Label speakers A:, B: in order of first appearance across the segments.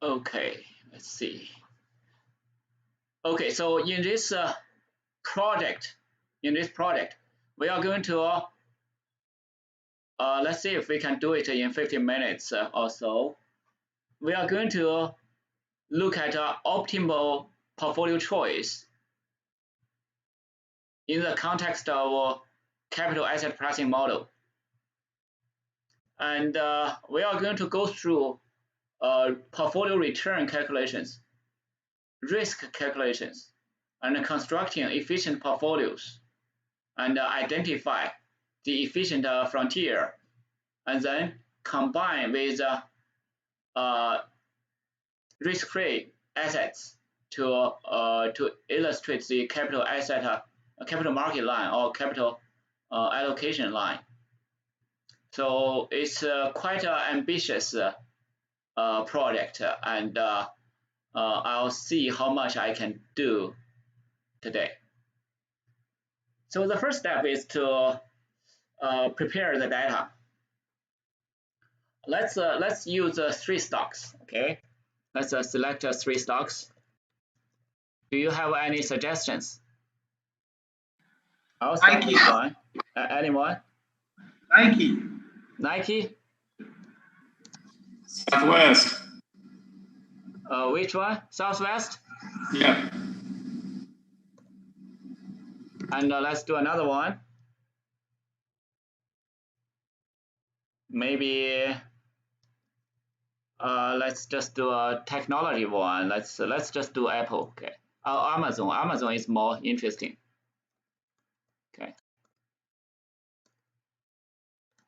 A: Okay, let's see. Okay, so in this project, we are going to let's see if we can do it in 15 minutes or so. We are going to look at optimal portfolio choice in the context of capital asset pricing model. And we are going to go through portfolio return calculations, risk calculations, and constructing efficient portfolios, and identify the efficient frontier, and then combine with risk-free assets to illustrate the capital market line or capital allocation line. So it's quite an ambitious project, and I'll see how much I can do today. So the first step is to prepare the data. Let's use 3 stocks. Okay, let's select 3 stocks. Do you have any suggestions? I'll start with one. Anyone? Nike?
B: Southwest.
A: Which one? Southwest?
B: Yeah.
A: And let's do another one. Maybe let's just do a technology one. Let's just do Apple. Okay. Amazon. Amazon is more interesting. Okay.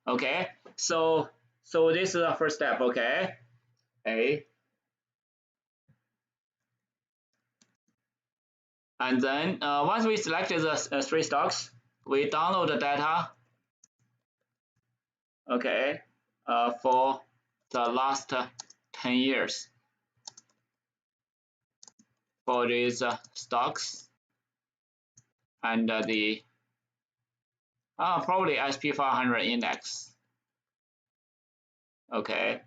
A: Okay. So this is the first step. Okay. A. And then once we selected the 3 stocks, we download the data. Okay. For the last 10 years for these stocks, and the probably SP500 index. Okay,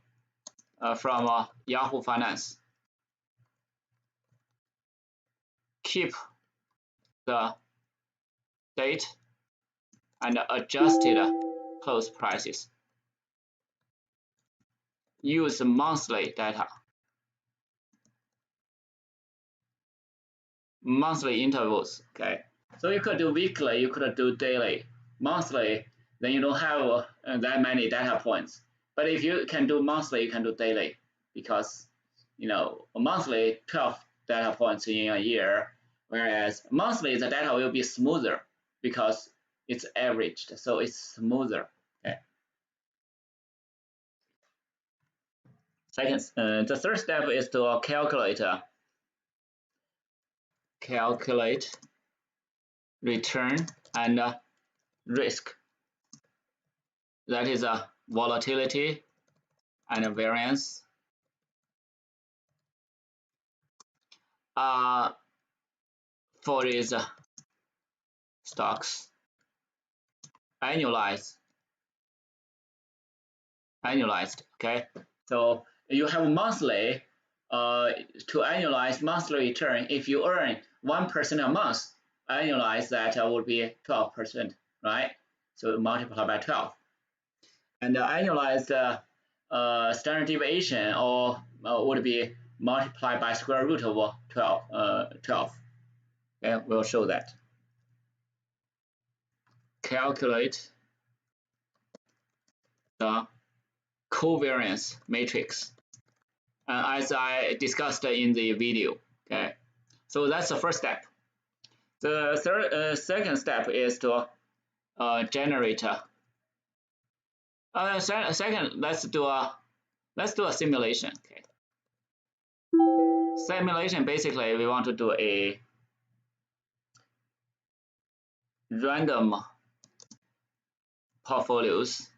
A: from Yahoo Finance. Keep the date and adjusted close prices. Use monthly data. Monthly intervals. Okay, so you could do weekly, you could do daily. Monthly, then you don't have that many data points. But if you can do monthly, you can do daily, because monthly 12 data points in a year, whereas monthly the data will be smoother because it's averaged, so it's smoother. Okay. Second, the third step is to calculate return and risk. That is a volatility and a variance. For these stocks, annualized. Okay, so you have monthly to annualize monthly return. If you earn 1% a month, annualize that would be 12%, right? So multiply by 12, and annualized standard deviation or would be multiplied by square root of 12. Okay, we'll show that. Calculate the covariance matrix, as I discussed in the video. Okay, so that's the first step. The second step is to generate. Second, let's do a simulation. Okay. Simulation, basically we want to do a random portfolios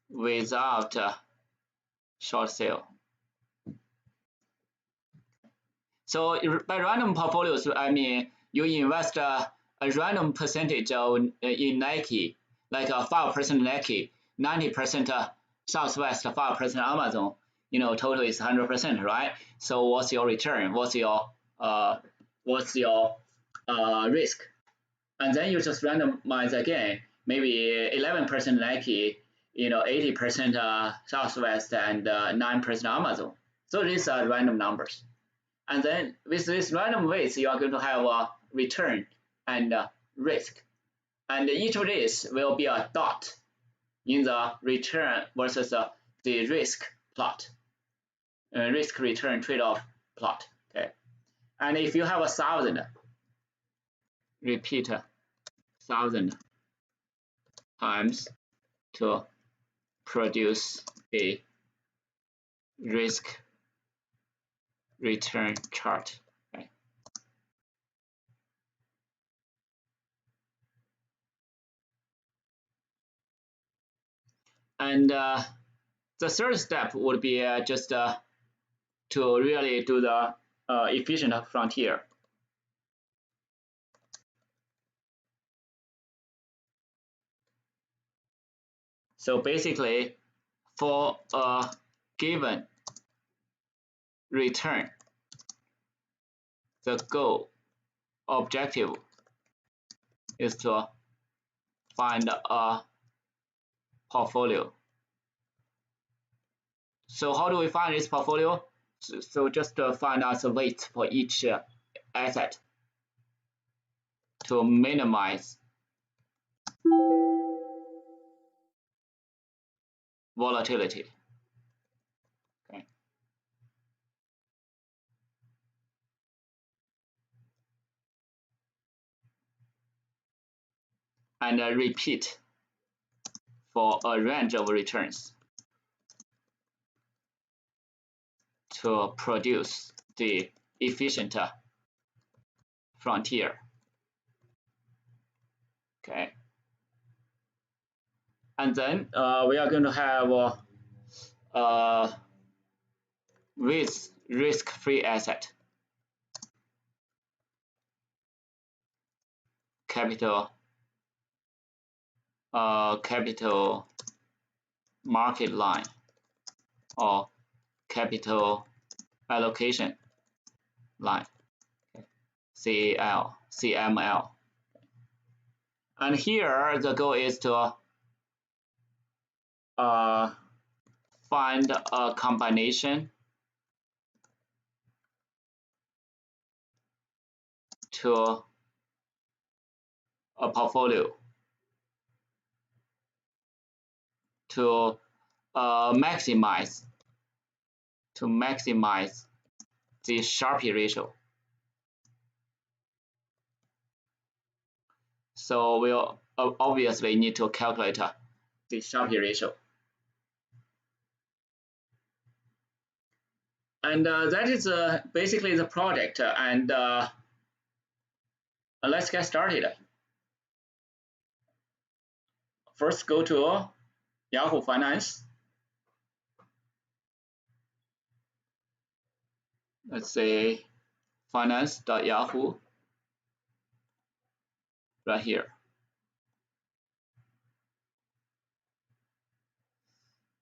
A: without short sale. So by random portfolios, I mean you invest a random percentage in Nike, like 5% Nike, 90% Southwest 5% Amazon, total is 100%, right? So what's your return? What's your risk? And then you just randomize again. Maybe 11% Nike, 80% Southwest, and 9% Amazon. So these are random numbers. And then with these random weights, you are going to have a return and risk. And each of these will be a dot in the return versus the risk plot, risk return trade-off plot. Okay, and if you have 1,000, repeat 1,000 times to produce a risk return chart. Okay. And the third step would be just to really do the efficient frontier. So basically, for a given return, the goal objective is to find a portfolio. So how do we find this portfolio? So just find out the weight for each asset to minimize volatility. Okay. And repeat for a range of returns to produce the efficient frontier. Okay. And then we are going to have with risk-free asset, capital market line, or capital allocation line, CML. And here the goal is to find a combination to a portfolio to maximize the Sharpe ratio. So we'll obviously need to calculate the Sharpe ratio. And that is basically the project. And let's get started. First, go to Yahoo Finance. Let's say finance.yahoo right here.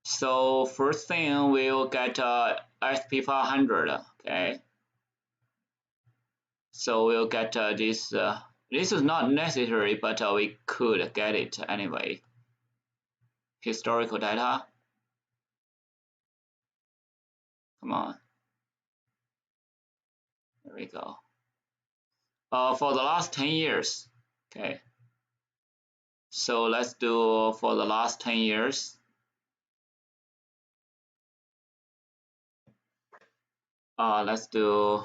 A: So first thing we'll get SP 500. Okay. So we'll get this. This is not necessary, but we could get it anyway. Historical data. Come on. There we go. For the last 10 years. Okay. So let's do for the last 10 years. Let's do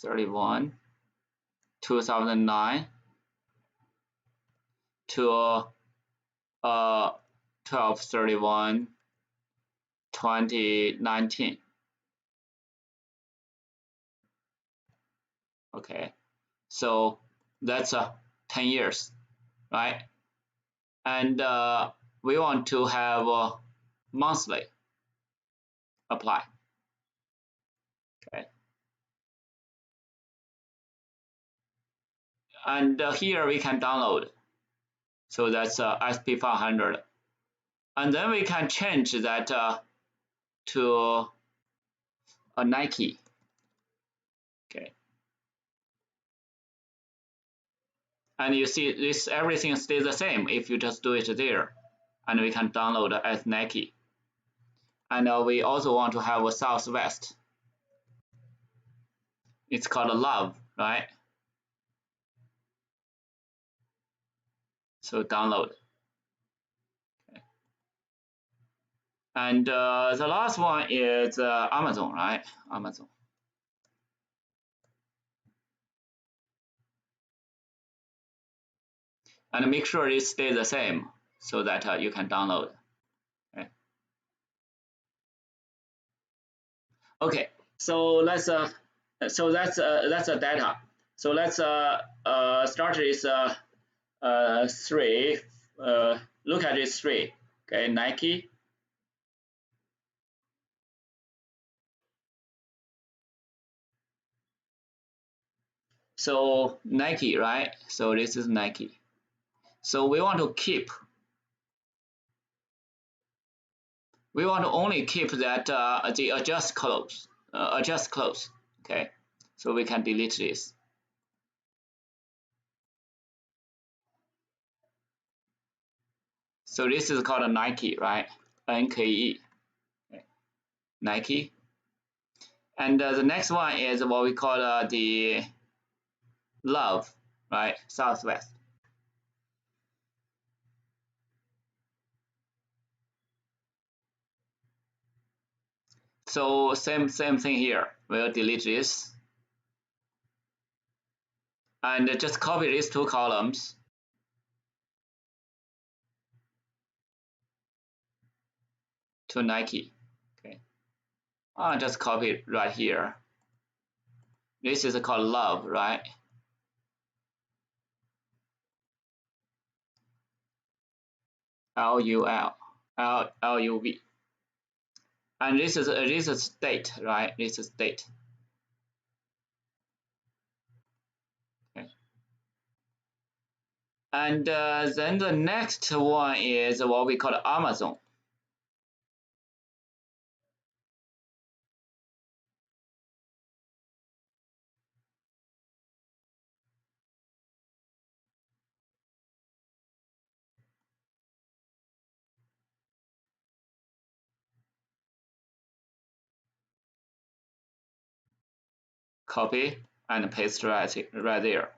A: 31, 2009 to 12/31, 2019. Okay, so that's 10 years, right? And we want to have monthly apply. Okay. And here we can download. So that's SP 500. And then we can change that to a Nike. Okay. And you see this everything stays the same if you just do it there. And we can download as Nike. And we also want to have a Southwest. It's called Love, right? So download. Okay. And the last one is Amazon, right? Amazon. And make sure it stays the same so that you can download. Okay. Okay. So let's so that's the data. So let's start this 3. Look at this 3. Okay, Nike. So Nike, right? So this is Nike. So we want to keep. We want to only keep that the adjust close. Okay. So we can delete this. So this is called a Nike, right? NKE. Okay. Nike. And the next one is what we call the Love, right? Southwest. So same thing here. We'll delete this. And just copy these 2 columns. To Nike. Okay. I'll just copy it right here. This is called Love, right? LUV. And this is state, right? This is state. Okay. And then the next one is what we call Amazon. Copy and paste right there.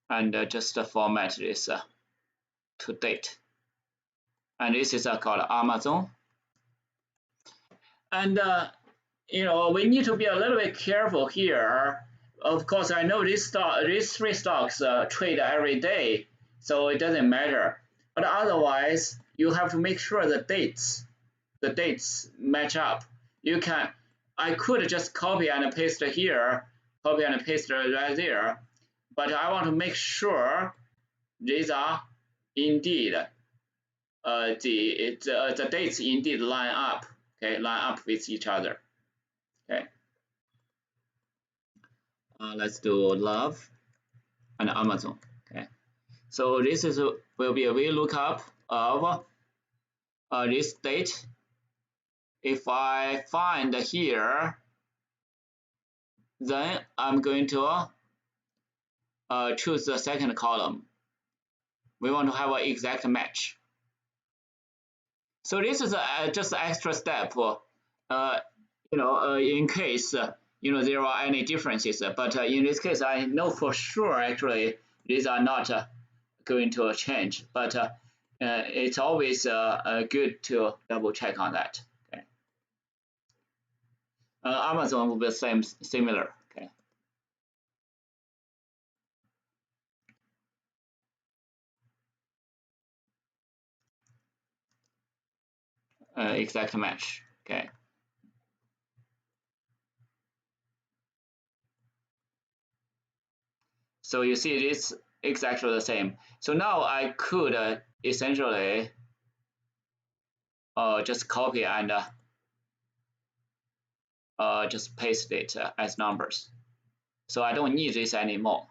A: And just format this to date. And this is called Amazon. And we need to be a little bit careful here. Of course, I know these 3 stocks trade every day, so it doesn't matter. But otherwise, you have to make sure the dates match up. I could just copy and paste here, copy and paste right there, but I want to make sure these are indeed the dates indeed line up. Okay, line up with each other. Okay. Let's do Love and Amazon. Okay. So this will be a VLOOKUP of this date. If I find here, then I'm going to choose the second column. We want to have an exact match. So this is just an extra step, in case there are any differences. But in this case, I know for sure actually these are not going to change. But it's always good to double check on that. Okay. Amazon will be similar. Okay. Exact match. Okay. So you see it's exactly the same. So now I could essentially just copy and just paste it as numbers. So I don't need this anymore.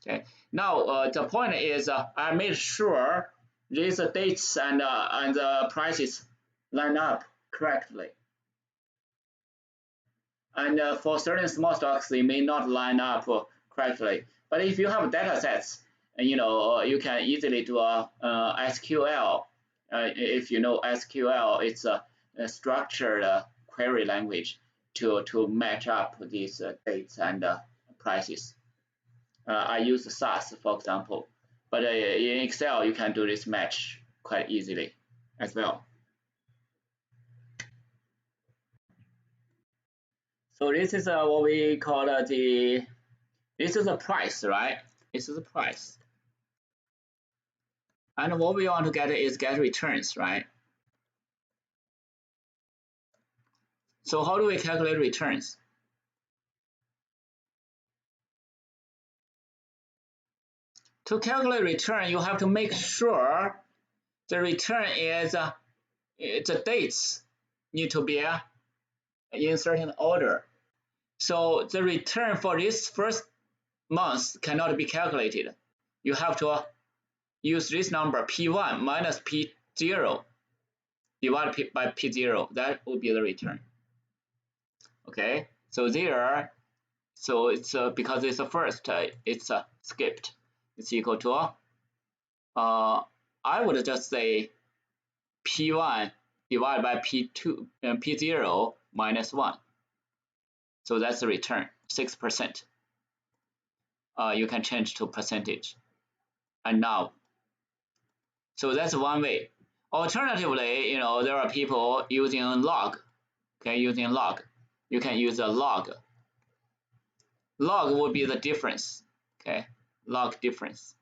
A: Okay. Now the point is I made sure these dates and the prices line up correctly. And for certain small stocks, they may not line up correctly. But if you have data sets, you can easily do a SQL. If you know SQL, it's a structured query language to match up these dates and prices. I use SAS, for example, but in Excel, you can do this match quite easily as well. So this is what we call this is a price, right? This is a price. And what we want to get is get returns, right? So how do we calculate returns? To calculate return, you have to make sure the return is the dates need to be in certain order. So the return for this first month cannot be calculated. You have to use this number P1 minus P0 divided by P0. That would be the return. Okay, so there, so it's because it's a first, it's skipped. It's equal to I would just say P1 divided by P2 P0 minus 1. So that's the return, 6%. You can change to percentage. And now, so that's one way. Alternatively, there are people using log. Okay, using log. You can use a log. Log would be the difference. Okay, log difference.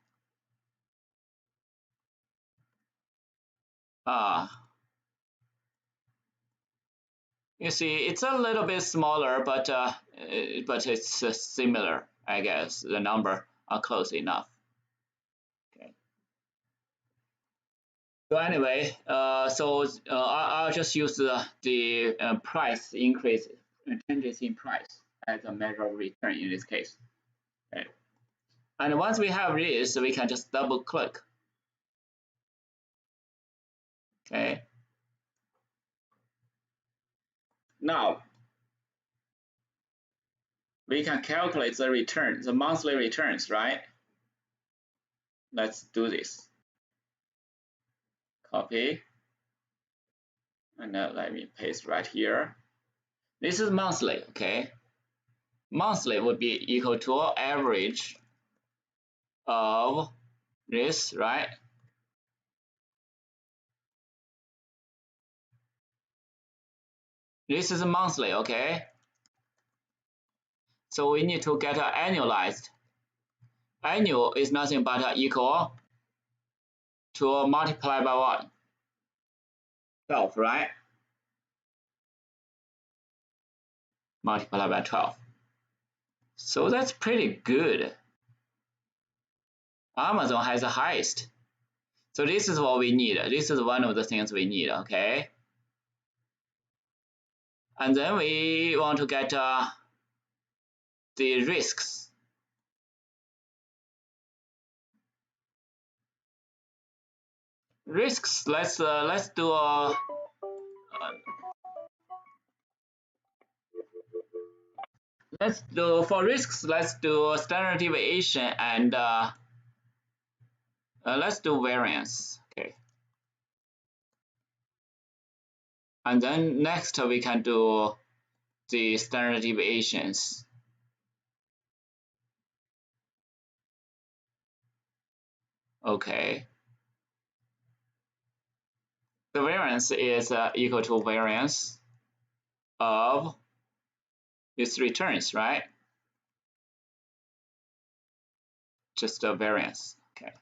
A: You see, it's a little bit smaller, but it's similar, I guess. The number are close enough. Okay. So anyway, I'll just use the price increase, changes in price as a measure of return in this case. Okay. And once we have this, we can just double click. Okay. Now we can calculate the return, the monthly returns, right? Let's do this. Copy. And let me paste right here. This is monthly, okay? Monthly would be equal to average of this, right? This is monthly, okay? So we need to get annualized. Annual is nothing but equal to multiply by what? 12, right? Multiply by 12. So that's pretty good. Amazon has the highest. So this is what we need. This is one of the things we need, okay? And then we want to get the risks. Risks, let's do for risks, let's do standard deviation and let's do variance. Okay. And then next we can do the standard deviations. Okay. The variance is equal to variance of these returns, right? Just a variance. Okay.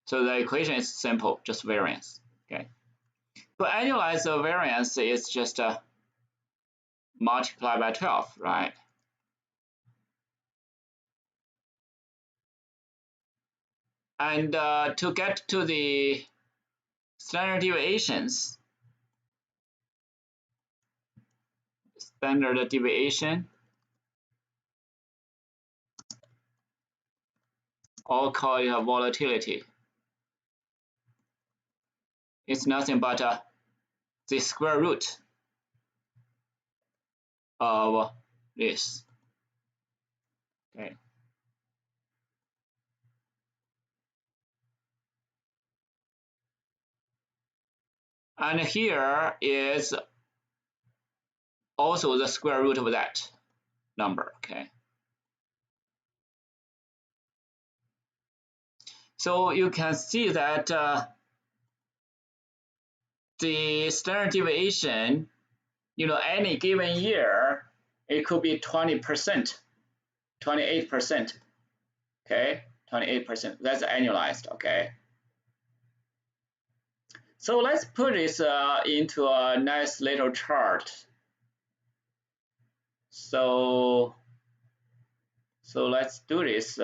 A: So the equation is simple, just variance. Okay. To annualize the variance is just multiply by 12, right? And to get to the standard deviations, or call it a volatility. It's nothing but the square root of this. Okay. And here is also the square root of that number. Okay. So you can see that the standard deviation, any given year, it could be 20%, 28%. Okay, 28%. That's annualized. Okay. So let's put this into a nice little chart. So let's do this.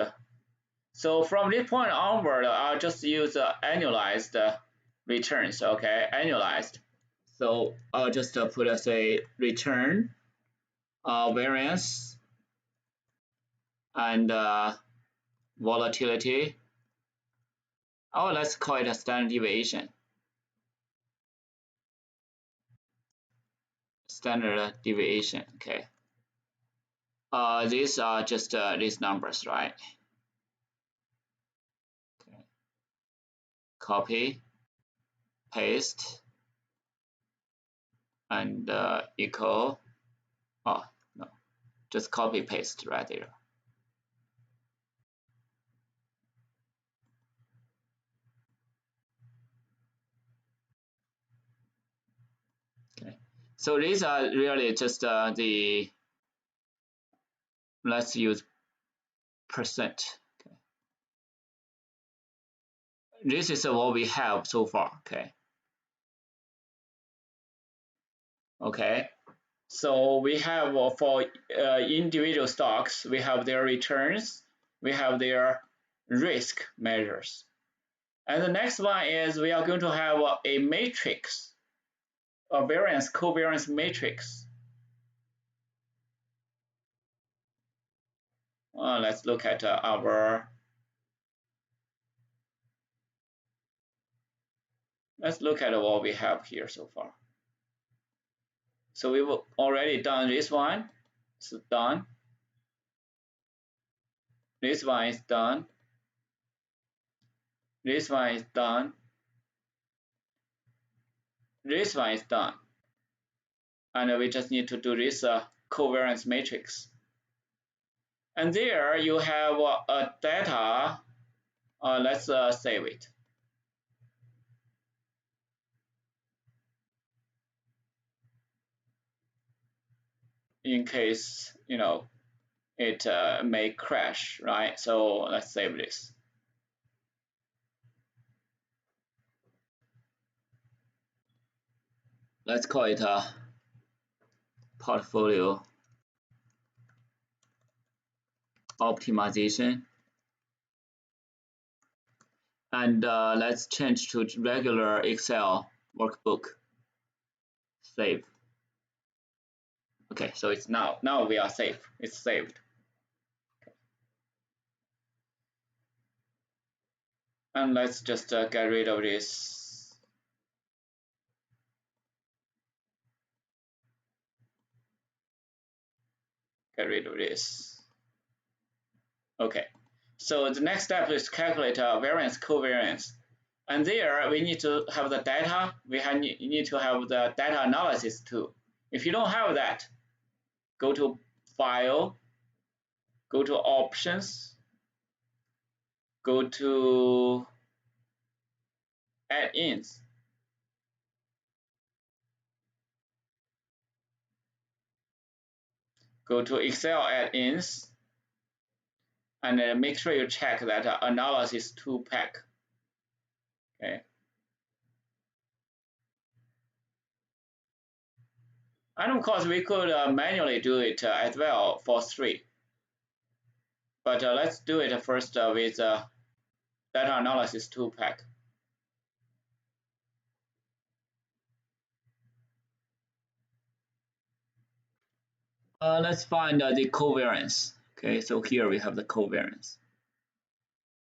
A: So from this point onward, I'll just use annualized returns. Okay, annualized. So I'll just put as a return, variance, and volatility. Oh, let's call it a standard deviation. Standard deviation. Okay. These are just these numbers, right? Okay. Copy, paste, and equal. Oh no, just copy paste right there. Okay. So these are really just let's use percent. Okay. This is what we have so far. Okay. Okay. So we have for individual stocks, we have their returns, we have their risk measures. And the next one is we are going to have a matrix, a variance covariance matrix. Let's look at let's look at what we have here so far. So we've already done this one. It's done. This one is done. This one is done. This one is done. And we just need to do this covariance matrix. And there you have a data. Let's save it. In case, it may crash, right? So let's save this. Let's call it a portfolio optimization. And let's change to regular Excel workbook. Save. Okay, so it's now we are safe. It's saved. Okay. And let's just get rid of this. Get rid of this. Okay. So the next step is calculate variance covariance. And there we need to have the data. We need to have the data analysis too. If you don't have that, go to File, go to Options, go to Add-ins. Go to Excel Add-ins, and make sure you check that Analysis 2 pack. Okay. And of course, we could manually do it as well for 3. But let's do it first with Data Analysis 2 pack. Let's find the covariance. Okay, so here we have the covariance.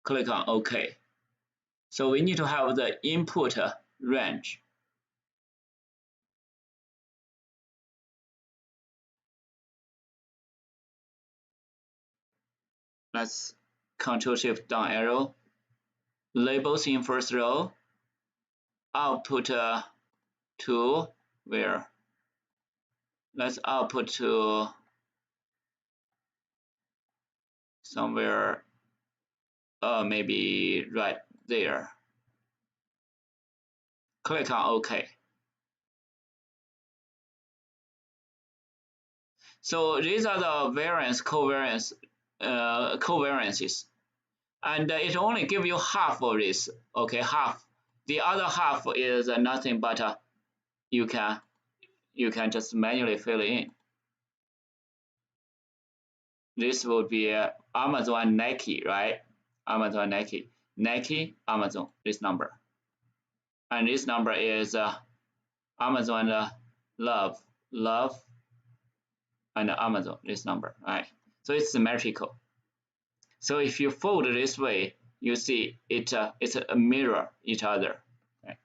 A: Click on OK. So we need to have the input range. Let's Control Shift down arrow. Labels in first row. Output to where? Let's output to somewhere, maybe right there. Click on OK. So these are the variance, covariance, covariances, and it only give you half of this. Okay, half. The other half is nothing but you can just manually fill in. This would be Amazon Nike, right? Amazon Nike, Nike, Amazon, this number. And this number is Amazon love, and Amazon, this number, right? So it's symmetrical. So if you fold this way, you see it's a mirror each other. Okay?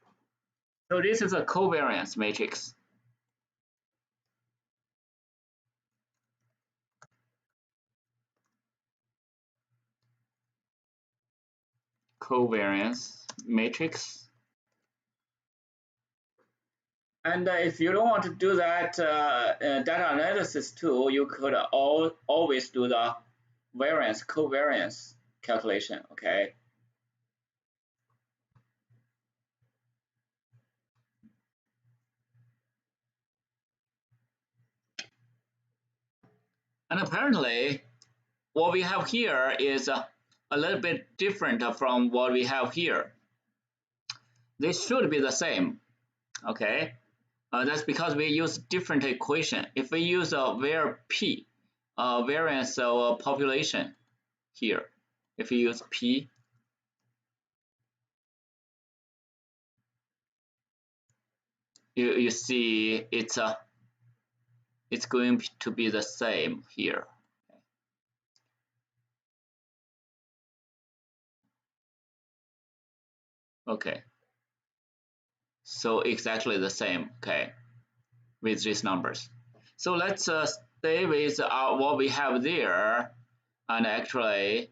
A: So this is a covariance matrix. Covariance matrix. And if you don't want to do that data analysis tool, you could always do the variance, covariance calculation, okay? And apparently, what we have here is a little bit different from what we have here. This should be the same, okay? That's because we use different equation. If we use a var p, variance of population here, if we use p, you see it's going to be the same here. Okay, so exactly the same, okay, with these numbers. So let's stay with what we have there, and actually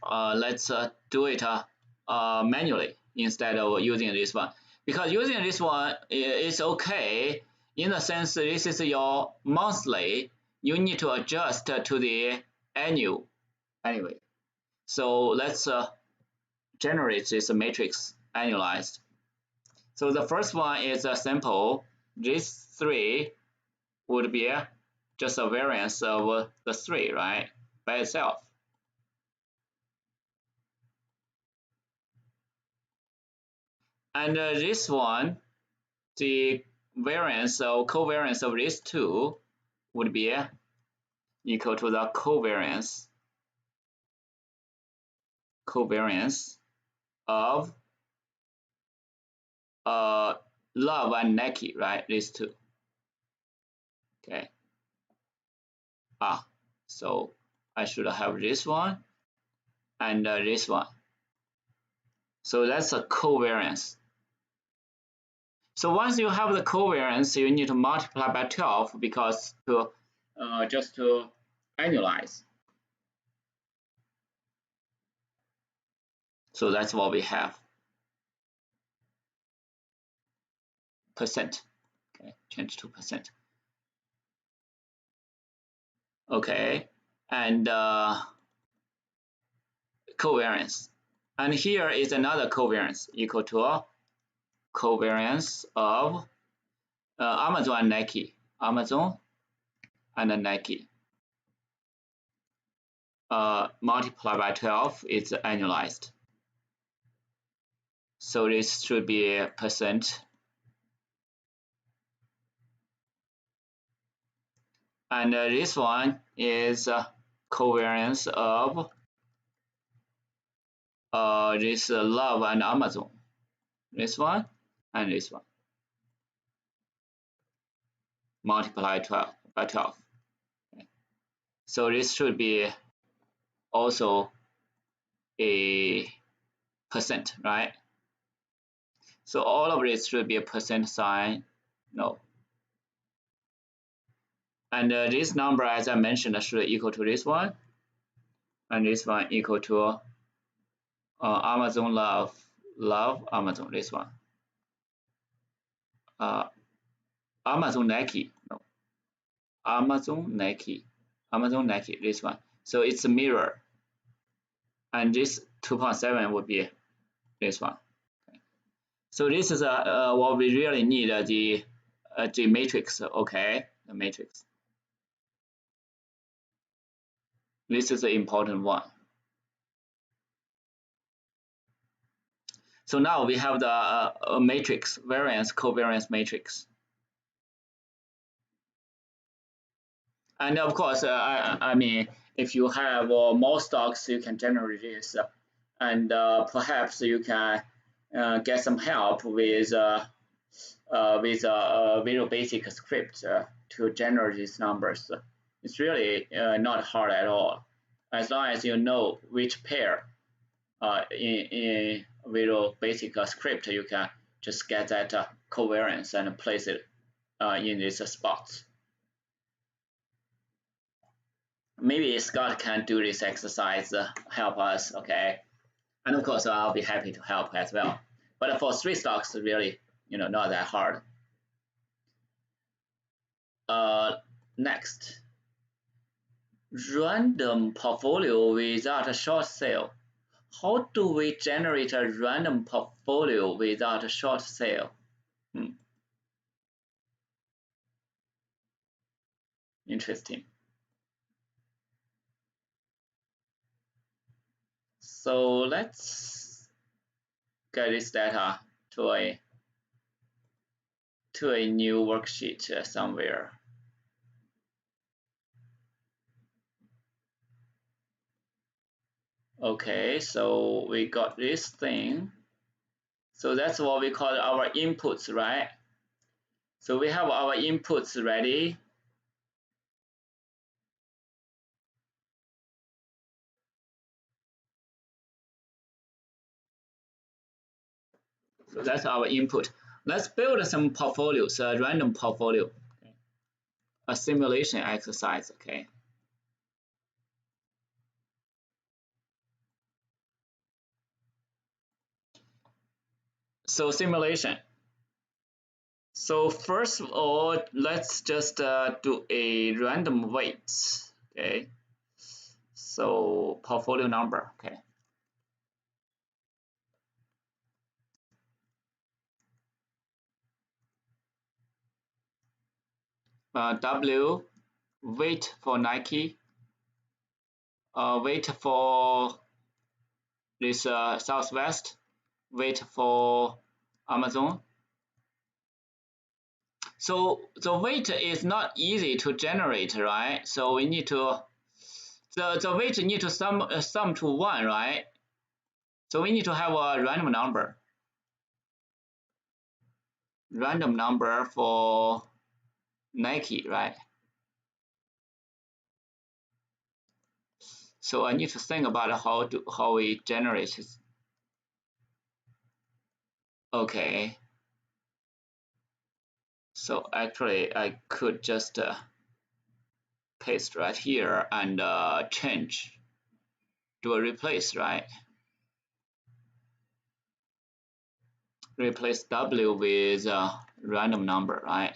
A: let's do it manually instead of using this one. Because using this one is okay in the sense this is your monthly, you need to adjust to the annual anyway. So let's generate this matrix annualized. So the first one is simple. These three would be just a variance of the three, right, by itself. And this one, the variance or covariance of these two would be equal to the covariance of love and Nike, right? These two. Okay. So I should have this one and this one. So that's a covariance. So once you have the covariance, you need to multiply by 12 because to just to annualize. So that's what we have. Percent. Okay, change to percent. Okay, and covariance. And here is another covariance equal to covariance of Amazon and Nike. Amazon and Nike. Multiply by 12 is annualized. So this should be percent. And this one is covariance of this love and Amazon. This one and this one. Multiply 12 by 12. Okay. So this should be also a percent, right? So all of this should be a percent sign. No. And this number, as I mentioned, should equal to this one, and this one equal to Amazon love Amazon. This one, Amazon Nike, no, Amazon Nike, Amazon Nike. This one. So it's a mirror, and this 2.7 would be this one. So this is what we really need, the matrix. Okay, the matrix. This is the important one. So now we have the matrix, variance, covariance matrix. And of course, I mean, if you have more stocks, you can generate this, and perhaps you can get some help with a Visual Basic script to generate these numbers. It's really not hard at all, as long as you know which pair in Visual Basic script, you can just get that covariance and place it in these spots. Maybe Scott can do this exercise, help us, okay? And of course, I'll be happy to help as well. But for 3 stocks, really, not that hard. Next, random portfolio without a short sale. How do we generate a random portfolio without a short sale? Interesting. So let's get this data to a new worksheet somewhere. Okay, so we got this thing. So that's what we call our inputs, right? So we have our inputs ready. So that's our input. Let's build some portfolios, a random portfolio, okay. A simulation exercise, okay. So simulation. So first of all, let's just do a random weights, okay. So portfolio number, okay. W, weight for Nike, weight for this Southwest, weight for Amazon. So the weight is not easy to generate, right? So we need to, the weight need to sum to 1, right? So we need to have a random number. Random number for Nike, right? So I need to think about how we generate it. Okay. So actually, I could just paste right here and change, do a replace, right? Replace W with a random number, right?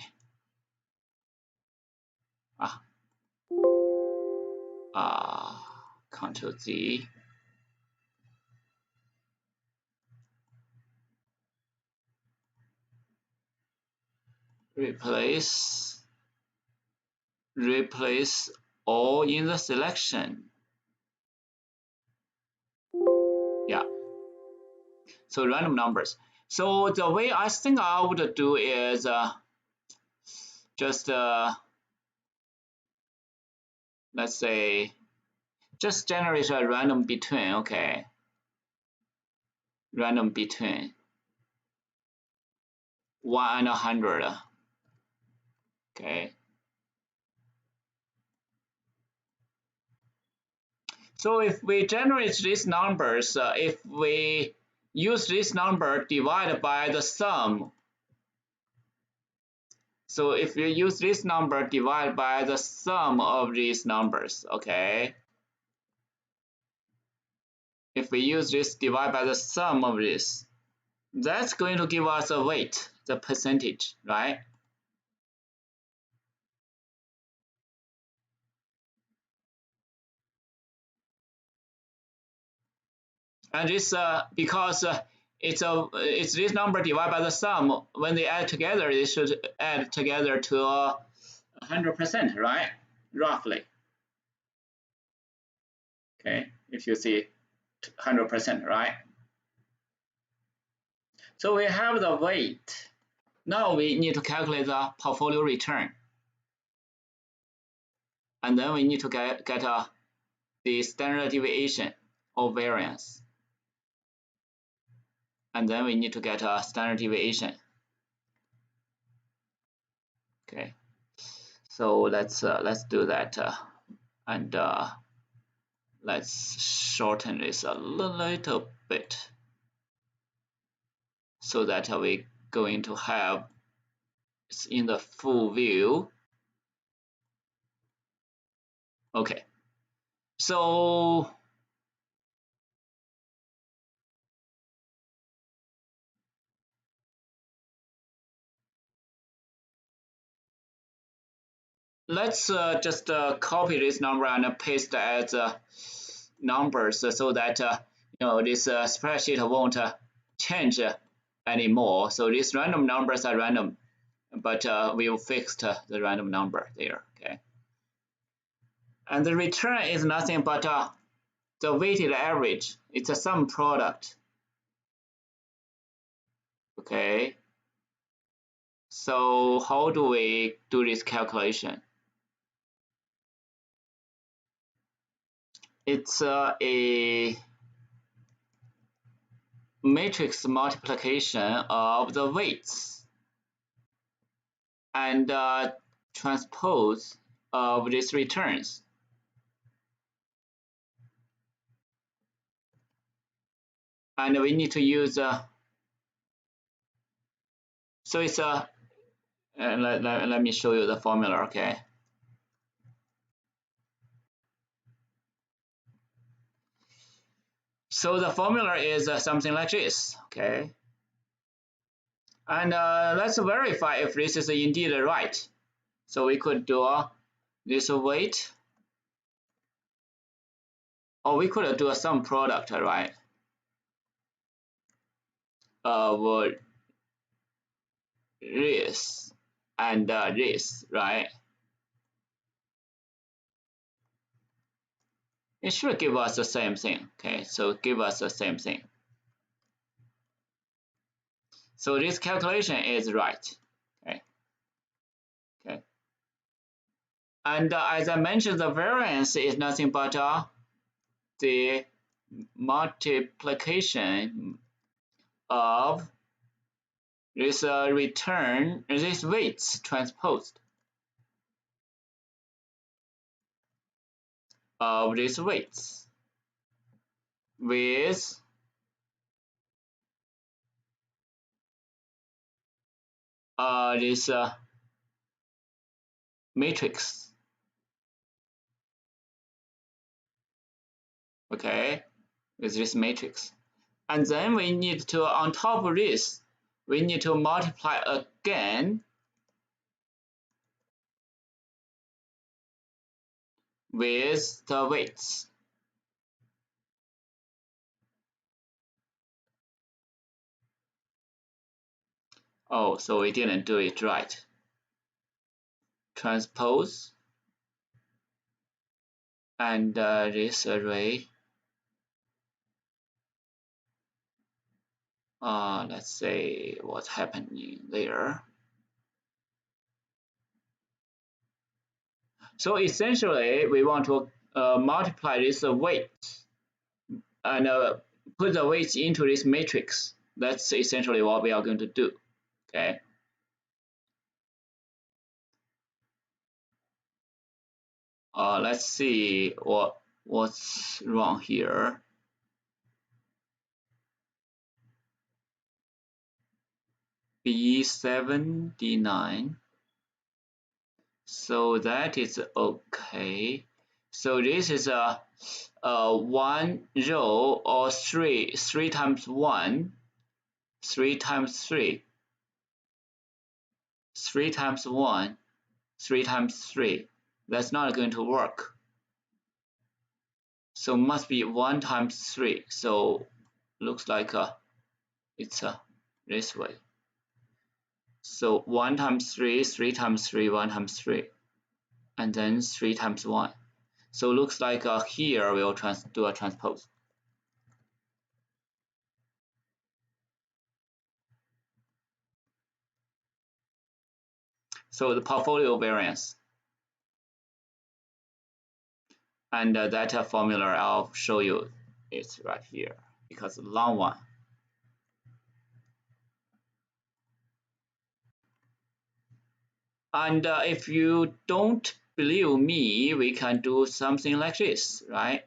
A: Control Z. Replace all in the selection. Yeah. So random numbers. So the way I think I would do is just let's say just generate a random between, okay. Random between 1 and 100. Okay. So if we generate these numbers, if we use this number divided by the sum, so if you use this number divided by the sum of these numbers, okay? If we use this divide by the sum of this, that's going to give us a weight, the percentage, right? And this because it's this number divided by the sum. When they add together, they should add together to 100%, right? Roughly. Okay, if you see 100%, right? So we have the weight. Now we need to calculate the portfolio return. And then we need to get the standard deviation or variance. And then we need to get a standard deviation. Okay, so let's do that, and let's shorten this a little bit so that we're going to have it in the full view. Okay, so let's just copy this number and paste as numbers so that this spreadsheet won't change anymore. So these random numbers are random, but we'll fix the random number there. Okay, and the return is nothing but the weighted average. It's a sum product. Okay, so how do we do this calculation? It's a matrix multiplication of the weights and transpose of these returns. And we need to use so it's let me show you the formula. Okay, so the formula is something like this. Okay, and let's verify if this is indeed right. So we could do this weight, or we could do a sum product, right? Of this and this, right? It should give us the same thing. Okay, so give us the same thing. So this calculation is right. Okay. Okay. And as I mentioned, the variance is nothing but the multiplication of this return, this weights transposed of these weights with this matrix. Okay, with this matrix. And then we need to, on top of this, we need to multiply again with the weights. Oh, so we didn't do it right. Transpose and this array. Let's say what's happening there. So essentially, we want to multiply this weight and put the weights into this matrix. That's essentially what we are going to do. Okay. Let's see what What's wrong here? B79. So that is okay. So this is a one row or three times one, 3 times 3, 3 times 1, 3 times 3. That's not going to work. So must be 1 times 3. So looks like it's this way. So 1 times 3, 3 times 3, 1 times 3, and then 3 times 1. So looks like here we'll do a transpose. So the portfolio variance. And that formula I'll show you is right here because the long one. And if you don't believe me, we can do something like this, right?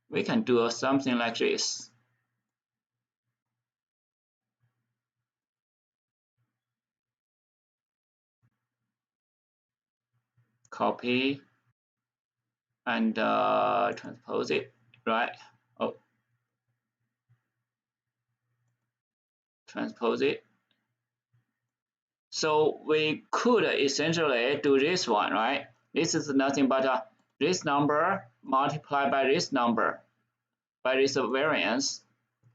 A: We can do something like this. Copy and transpose it, right? Oh, transpose it. So we could essentially do this one, right? This is nothing but this number multiplied by this number, by this variance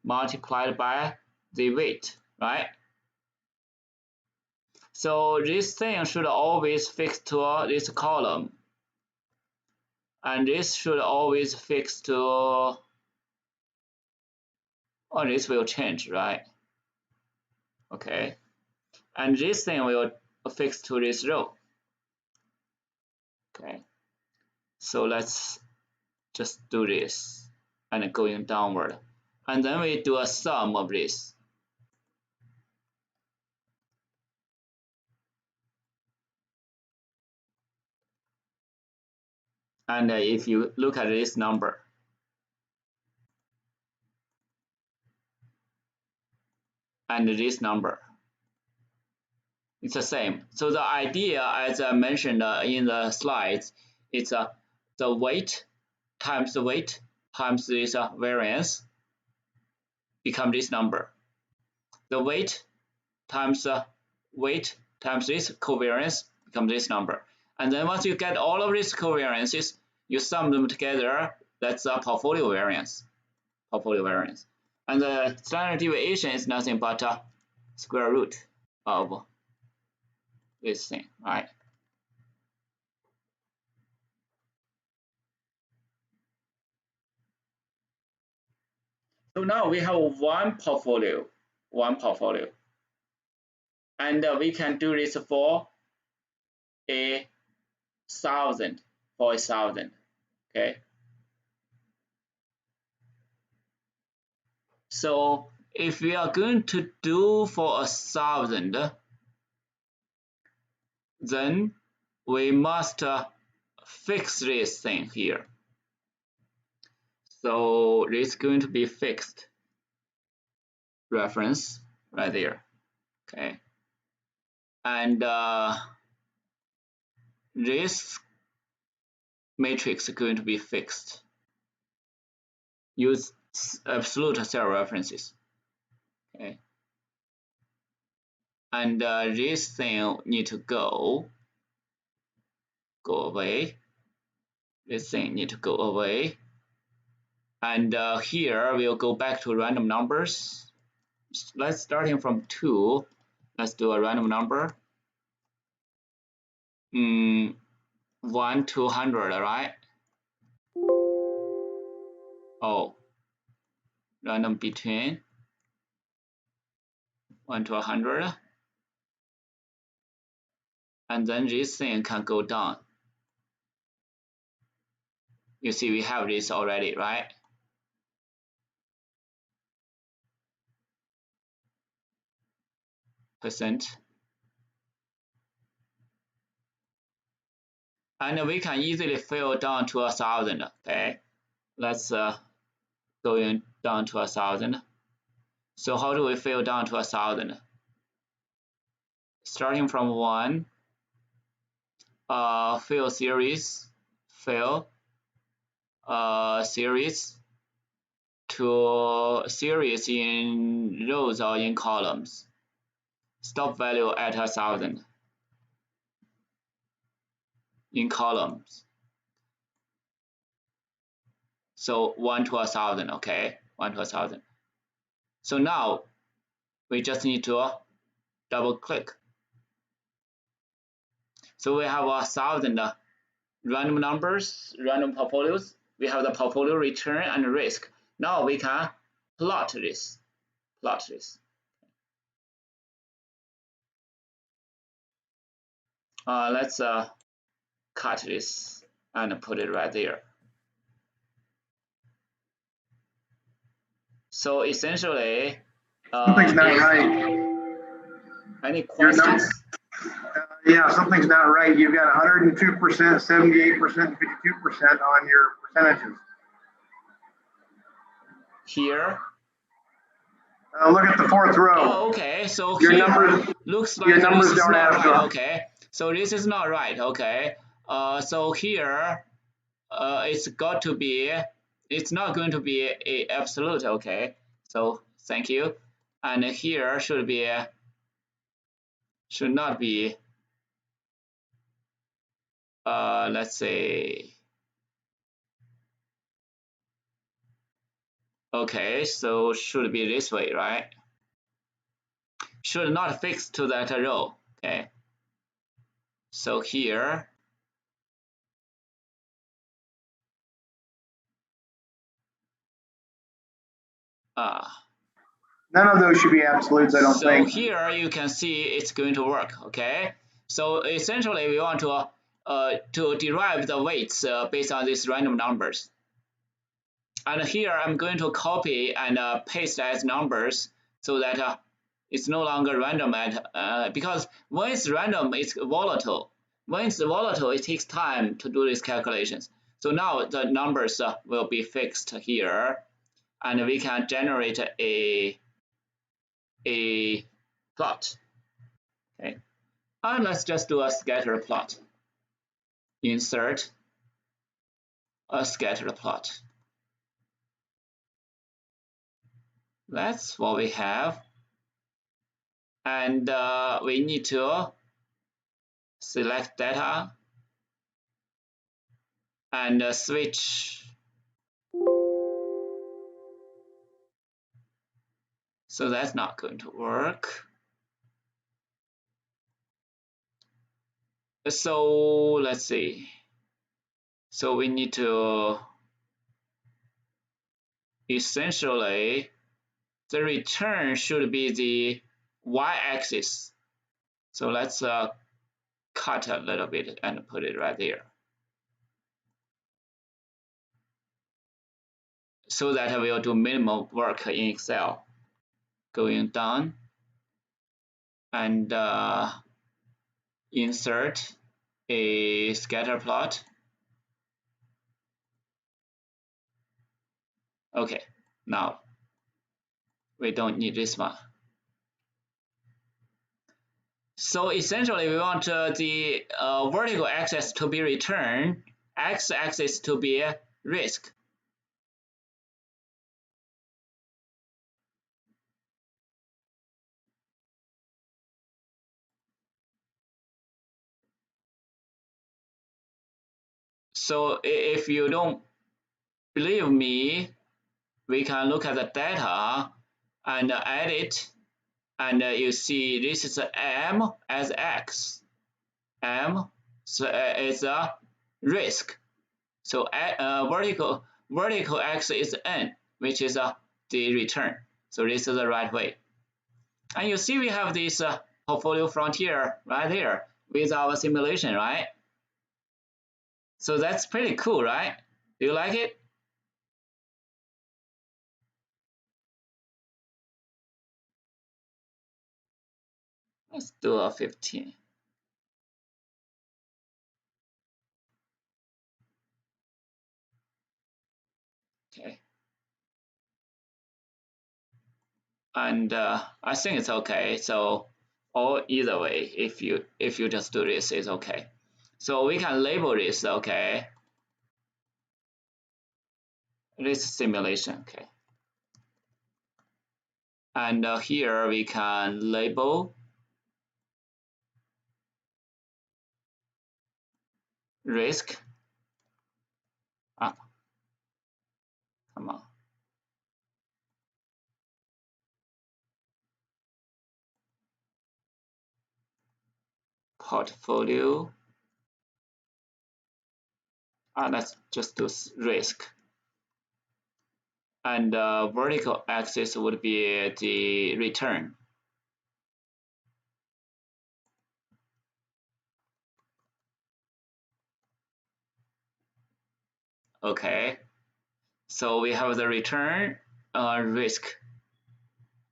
A: multiplied by the weight, right? So this thing should always fix to this column, and this should always fix to, oh, this will change, right? Okay, and this thing will fix to this row. Okay, so let's just do this and going downward, and then we do a sum of this. And if you look at this number, and this number, it's the same. So the idea, as I mentioned in the slides, it's the weight times the weight times this variance become this number. The weight times this covariance become this number. And then once you get all of these covariances, you sum them together. That's a portfolio variance. Portfolio variance. And the standard deviation is nothing but square root of this thing, right? So now we have one portfolio, and we can do this for a thousand, okay? So if we are going to do for 1,000, then we must fix this thing here. So it's going to be fixed reference right there, okay? And this matrix is going to be fixed. Use absolute cell references, okay? And this thing need to go away. This thing need to go away. And here we'll go back to random numbers. Let's starting from 2. Let's do a random number. 1 to 100, right? Oh, random between 1 to 100. And then this thing can go down. You see we have this already, right? Percent and we can easily fill down to 1,000. Okay, let's going down to 1,000. So how do we fill down to 1,000? Starting from 1, fill series, fill series to series in rows or in columns. Stop value at 1,000 in columns. So 1 to 1,000, okay, 1 to 1,000. So now we just need to double click. So we have 1,000 random numbers, random portfolios. We have the portfolio return and risk. Now we can plot this. Let's cut this and put it right there. So essentially,
B: something's not right.
A: Any questions?
B: Yeah, something's not right. You've got 102%, 78%, 52% on your percentages.
A: Here?
B: Look at the fourth row.
A: Oh, okay. So
B: your
A: here
B: numbers,
A: looks like
B: your numbers
A: this is
B: don't
A: not
B: have
A: right.
B: to.
A: Okay. So this is not right. Okay. So here, it's got to be. It's not going to be a absolute. Okay. So thank you. And here should be. Should not be. Let's say. Okay. So should be this way, right? Should not fix to that row. Okay. So here.
B: None of those should be absolutes, I don't think.
A: So here you can see it's going to work, okay? So essentially we want to derive the weights based on these random numbers. And here I'm going to copy and paste as numbers so that it's no longer random because when it's random, it's volatile. When it's volatile, it takes time to do these calculations. So now the numbers will be fixed here, and we can generate a plot. Okay, and let's just do a scatter plot. Insert a scatter plot. That's what we have. And we need to select data and switch. So that's not going to work. So let's see. So we need to essentially the return should be the y-axis. So let's cut a little bit and put it right there, so that we'll do minimum work in Excel. Going down and insert a scatter plot. Okay, now we don't need this one. So essentially we want the vertical axis to be return, x-axis to be risk. So if you don't believe me, we can look at the data and add it, and you see this is M as X. M is a risk. So vertical axis is N, which is the return. So this is the right way. And you see we have this portfolio frontier right there with our simulation, right? So that's pretty cool, right? Do you like it? Let's do a 15. Okay. And I think it's okay. So, or either way, if you just do this, it's okay. So we can label this, okay. This simulation, okay. And here we can label risk. Ah, come on. Portfolio. Let's just do risk. And vertical axis would be the return. Okay, so we have the return risk,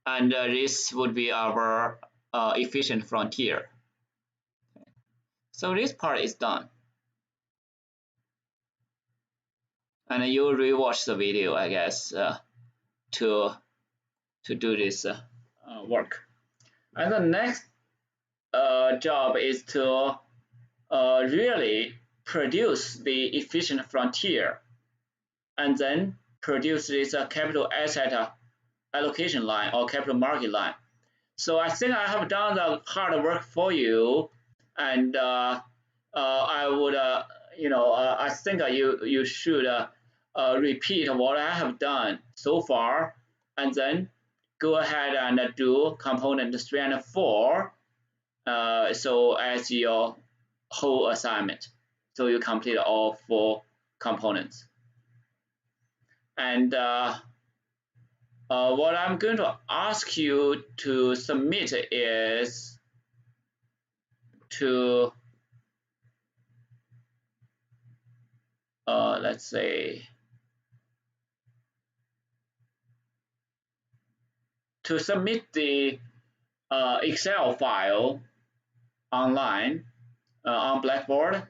A: and this would be our efficient frontier. So this part is done. And you rewatch the video, I guess, to do this work. And the next job is to really produce the efficient frontier, and then produce this capital asset allocation line or capital market line. So I think I have done the hard work for you, and I would, I think you should repeat what I have done so far, and then go ahead and do component 3 and 4. So as your whole assignment, so you complete all 4 components. And what I'm going to ask you to submit is to, let's say, to submit the Excel file online on Blackboard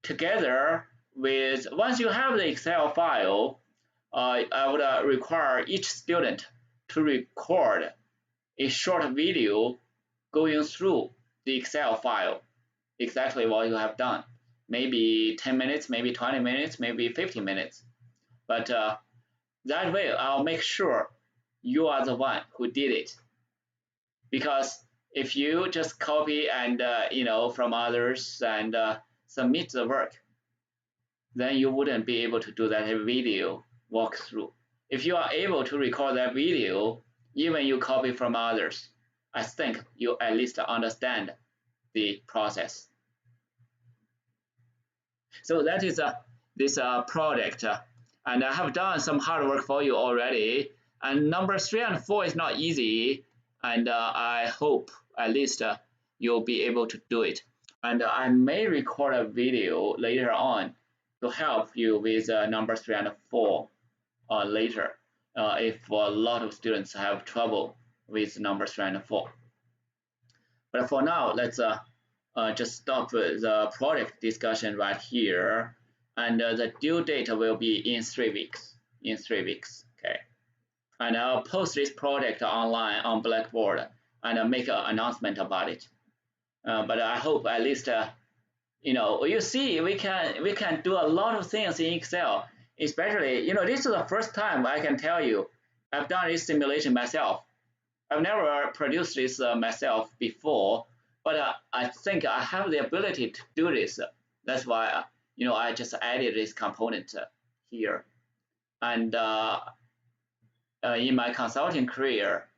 A: together with, once you have the Excel file, I would require each student to record a short video going through the Excel file, exactly what you have done. Maybe 10 minutes, maybe 20 minutes, maybe 50 minutes. But that way, I'll make sure you are the one who did it. Because if you just copy and, from others and submit the work, then you wouldn't be able to do that video walkthrough. If you are able to record that video, even you copy from others, I think you at least understand the process. So that is this project, and I have done some hard work for you already. And number 3 and 4 is not easy, and I hope at least you'll be able to do it. And I may record a video later on to help you with number 3 and 4 later, if a lot of students have trouble with number 3 and 4. But for now, let's just stop the project discussion right here, and the due date will be in 3 weeks. Okay. And I'll post this project online on Blackboard and make an announcement about it. But I hope at least you see we can do a lot of things in Excel. Especially, this is the first time I can tell you I've done this simulation myself. I've never produced this myself before, but I think I have the ability to do this. That's why I just added this component here. And in my consulting career,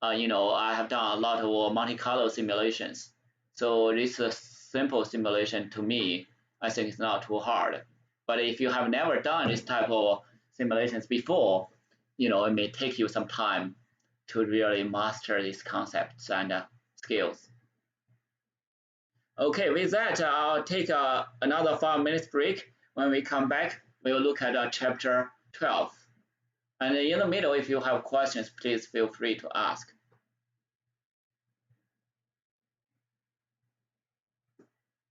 A: I have done a lot of Monte Carlo simulations. So this simple simulation to me, I think it's not too hard. But if you have never done this type of simulations before, it may take you some time to really master these concepts and skills. Okay, with that, I'll take another 5 minutes break. When we come back, we'll look at chapter 12. And in the middle, if you have questions, please feel free to ask.